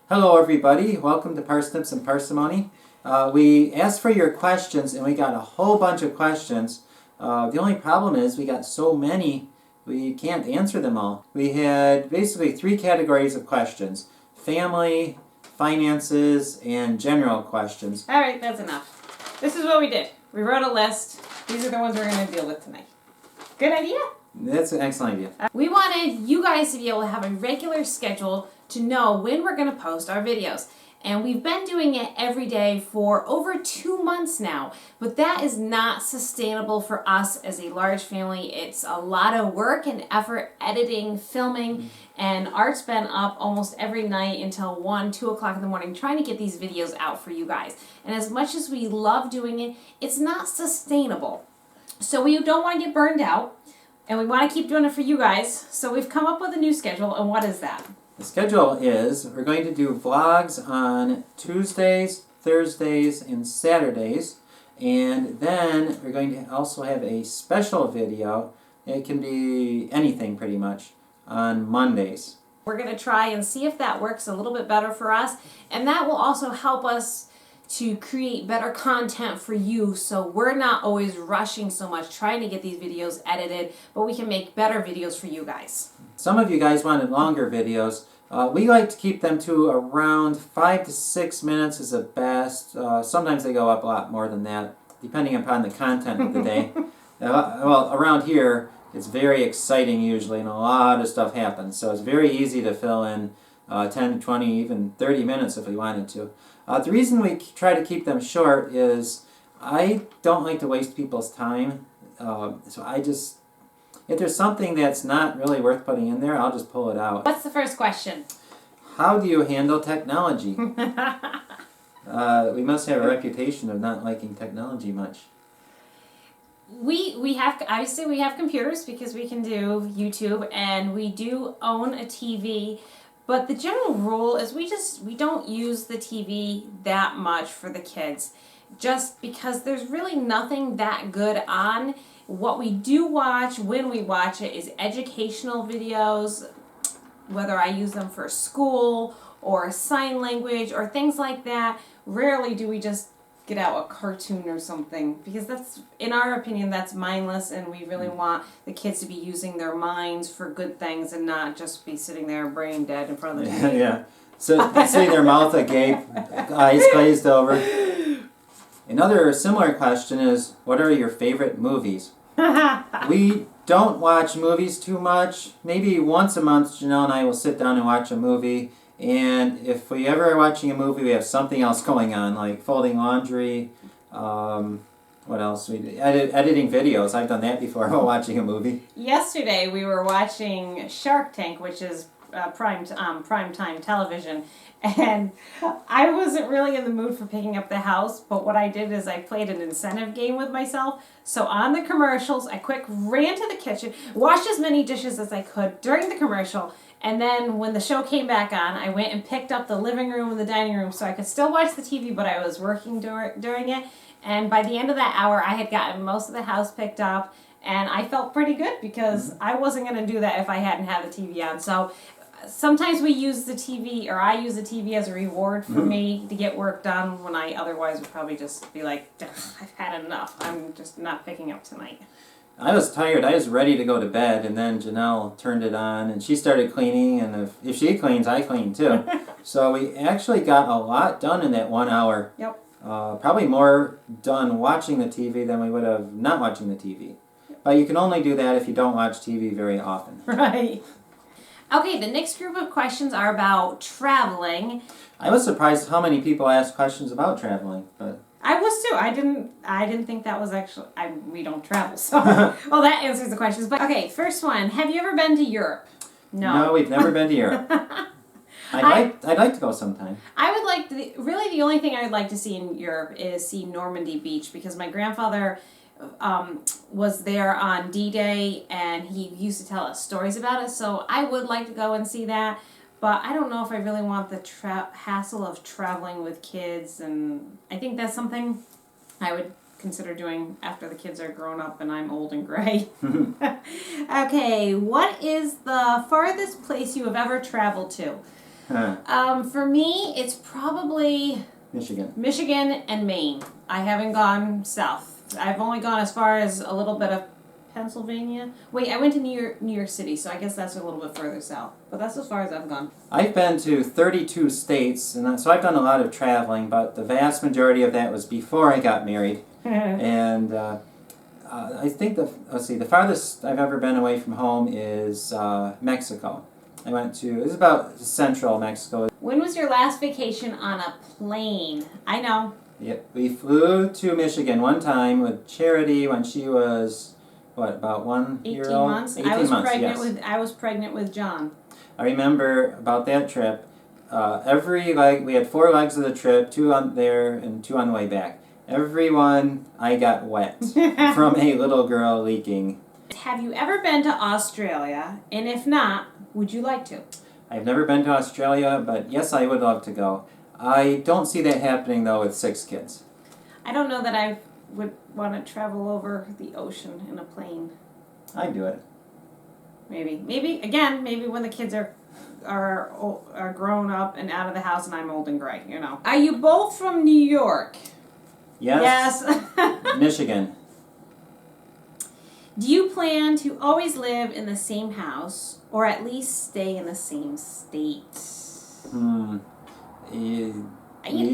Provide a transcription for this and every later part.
Hello everybody, welcome to Parsnips and Parsimony. We asked for your questions and we got a whole bunch of questions. The only problem is we got so many we can't answer them all. We had basically three categories of questions: family, finances, and general questions. Alright, that's enough. This is what we did. We wrote a list. These are the ones we're going to deal with tonight. Good idea? That's an excellent idea. We wanted you guys to be able to have a regular schedule to know when we're going to post our videos. And we've been doing it every day for over 2 months now. But that is not sustainable for us as a large family. It's a lot of work and effort editing, filming, and Art's been up almost every night until 1, 2 o'clock in the morning trying to get these videos out for you guys. And as much as we love doing it, it's not sustainable. So we don't want to get burned out. And we want to keep doing it for you guys. So we've come up with a new schedule. And what is that? The schedule is we're going to do vlogs on Tuesdays, Thursdays, and Saturdays. And then we're going to also have a special video. It can be anything pretty much on Mondays. We're going to try and see if that works a little bit better for us. And that will also help us to create better content for you, so we're not always rushing so much trying to get these videos edited, but we can make better videos for you guys. Some of you guys wanted longer videos. We like to keep them to around 5 to 6 minutes is the best. Sometimes they go up a lot more than that, depending upon the content of the day. Well, around here, it's very exciting usually, and a lot of stuff happens, so it's very easy to fill in 10, 20, even 30 minutes if we wanted to. The reason we try to keep them short is I don't like to waste people's time. So if there's something that's not really worth putting in there, I'll just pull it out. What's the first question? How do you handle technology? We must have a reputation of not liking technology much. We have computers because we can do YouTube, and we do own a TV. But the general rule is we don't use the TV that much for the kids, just because there's really nothing that good on. What we do watch when we watch it is educational videos, whether I use them for school or sign language or things like that. Rarely do we just get out a cartoon or something, because that's, in our opinion, that's mindless, and we really want the kids to be using their minds for good things and not just be sitting there brain dead in front of the TV. Yeah. So sitting their mouth agape, eyes glazed over. Another similar question is, what are your favorite movies? We don't watch movies too much. Maybe once a month, Janelle and I will sit down and watch a movie. And if we ever are watching a movie, we have something else going on, like folding laundry. What else? Editing videos. I've done that before while watching a movie. Yesterday we were watching Shark Tank, which is prime time television, and I wasn't really in the mood for picking up the house, but what I did is I played an incentive game with myself. So on the commercials, I quick ran to the kitchen, washed as many dishes as I could during the commercial, and then when the show came back on, I went and picked up the living room and the dining room so I could still watch the TV, but I was working during it. And by the end of that hour, I had gotten most of the house picked up, and I felt pretty good because I wasn't going to do that if I hadn't had the TV on. So sometimes we use the TV, or I use the TV as a reward for me to get work done when I otherwise would probably just be like, I've had enough. I'm just not picking up tonight. I was tired. I was ready to go to bed, and then Janelle turned it on, and she started cleaning, and if she cleans, I clean too. So we actually got a lot done in that 1 hour. Yep. Probably more done watching the TV than we would have not watching the TV. But you can only do that if you don't watch TV very often. Right. Okay, the next group of questions are about traveling. I was surprised how many people asked questions about traveling, but I was too. I didn't think that was actually. We don't travel, so well, that answers the questions. But okay, first one: have you ever been to Europe? No, we've never been to Europe. I'd like to go sometime. I would like to. Really, the only thing I would like to see in Europe is see Normandy Beach, because my grandfather was there on D-Day, and he used to tell us stories about it. So I would like to go and see that. But I don't know if I really want the hassle of traveling with kids, and I think that's something I would consider doing after the kids are grown up and I'm old and gray. Okay, what is the farthest place you have ever traveled to? For me, it's probably Michigan and Maine. I haven't gone south. I've only gone as far as a little bit of Pennsylvania. Wait, I went to New York City, so I guess that's a little bit further south. But that's as far as I've gone. I've been to 32 states, and so I've done a lot of traveling, but the vast majority of that was before I got married. And I think the farthest I've ever been away from home is Mexico. I went to, it was about central Mexico. When was your last vacation on a plane? I know. Yep, we flew to Michigan one time with Charity when she was, what, about 1 year 18 old? months. 18 I was months, pregnant yes. I was pregnant with John. I remember about that trip, every leg, we had 4 legs of the trip, 2 on there and 2 on the way back. Every one, I got wet from a little girl leaking. Have you ever been to Australia? And if not, would you like to? I've never been to Australia, but yes, I would love to go. I don't see that happening, though, with 6 kids. I don't know that I would want to travel over the ocean in a plane. I'd do it. Maybe when the kids are grown up and out of the house and I'm old and gray, you know. Are you both from New York? Yes. Yes. Michigan. Do you plan to always live in the same house or at least stay in the same state? We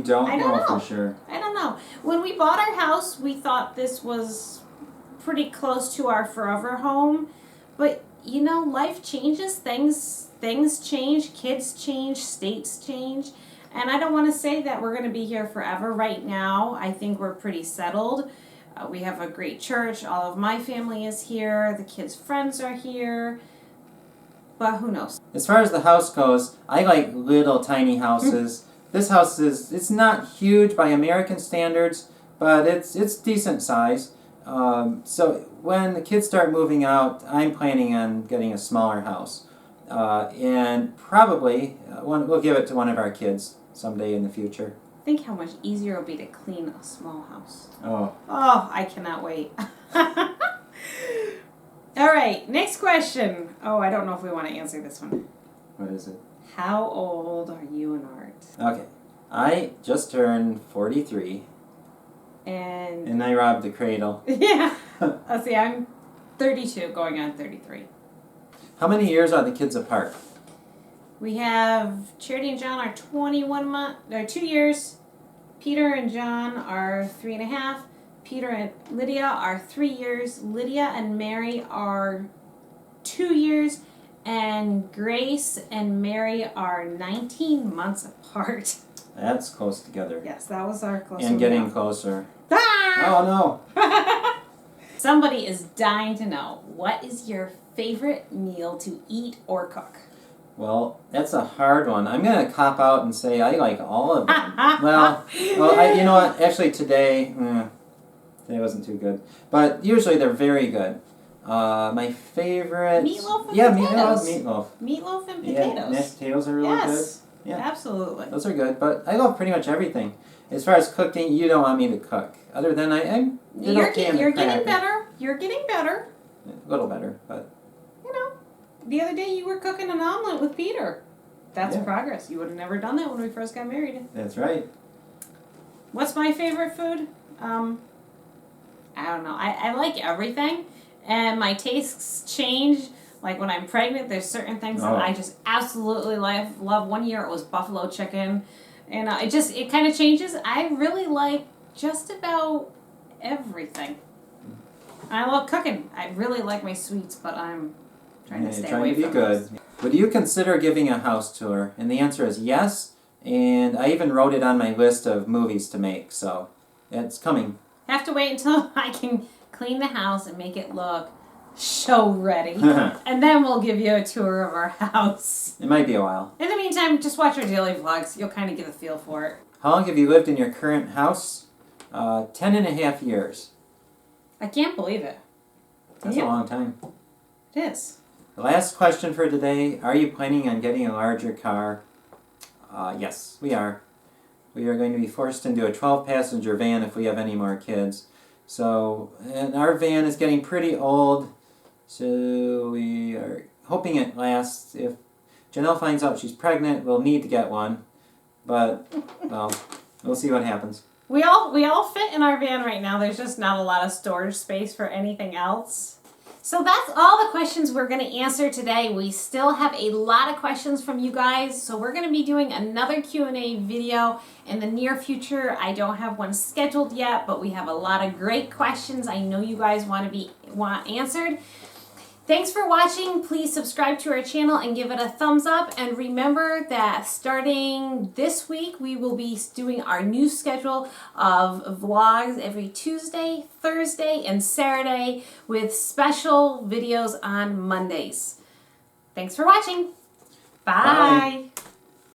don't know for sure. I don't know. When we bought our house, we thought this was pretty close to our forever home. But, you know, life changes. Things change. Kids change. States change. And I don't want to say that we're going to be here forever. Right now, I think we're pretty settled. We have a great church. All of my family is here. The kids' friends are here. But who knows? As far as the house goes, I like little tiny houses. This house it's not huge by American standards, but it's decent size. So when the kids start moving out, I'm planning on getting a smaller house. And probably we'll give it to one of our kids someday in the future. Think how much easier it'll be to clean a small house. Oh, I cannot wait. All right, next question. Oh, I don't know if we want to answer this one. what is it? How old are you and Art? Okay, I just turned 43, And I robbed the cradle. yeah, let's see, I'm 32 going on 33. How many years are the kids apart? We have Charity and John are 2 years. Peter and John are 3.5. Peter and Lydia are 3 years. Lydia and Mary are 2 years. And Grace and Mary are 19 months apart. That's close together. Yes, that was our close And getting closer. Ah! Oh no! Somebody is dying to know, what is your favorite meal to eat or cook? Well, that's a hard one. I'm going to cop out and say I like all of them. well, you know what? Actually, today wasn't too good. But usually they're very good. My favorite... Meatloaf and potatoes. Meatloaf and potatoes. Yeah, mashed potatoes are really yes, good. Yeah, absolutely. those are good. But I love pretty much everything. As far as cooking, you don't want me to cook. Other than You're getting better. You're getting better. A little better, but... The other day you were cooking an omelet with Peter. That's progress. You would have never done that when we first got married. That's right. What's my favorite food? I don't know. I like everything, and my tastes change. Like when I'm pregnant, there's certain things that I just absolutely love. 1 year it was buffalo chicken, and it kind of changes. I really like just about everything. I love cooking. I really like my sweets, but I'm trying to stay away from good. Would you consider giving a house tour? And the answer is yes. And I even wrote it on my list of movies to make, so it's coming. Have to wait until I can clean the house and make it look show ready, and then we'll give you a tour of our house. It might be a while. In the meantime, just watch our daily vlogs. You'll kind of get a feel for it. How long have you lived in your current house? 10.5 years. I can't believe it. That's a long time. It is. The last question for today, are you planning on getting a larger car? Yes, we are. We are going to be forced into a 12-passenger van if we have any more kids. So, and our van is getting pretty old, so we are hoping it lasts. If Janelle finds out she's pregnant, we'll need to get one. But, well, we'll see what happens. We all fit in our van right now. There's just not a lot of storage space for anything else. So that's all the questions we're going to answer today. We still have a lot of questions from you guys, so we're going to be doing another Q&A video in the near future. I don't have one scheduled yet, but we have a lot of great questions I know you guys want answered. Thanks for watching. Please subscribe to our channel and give it a thumbs up. And remember that starting this week, we will be doing our new schedule of vlogs every Tuesday, Thursday, and Saturday with special videos on Mondays. Thanks for watching. Bye. Bye.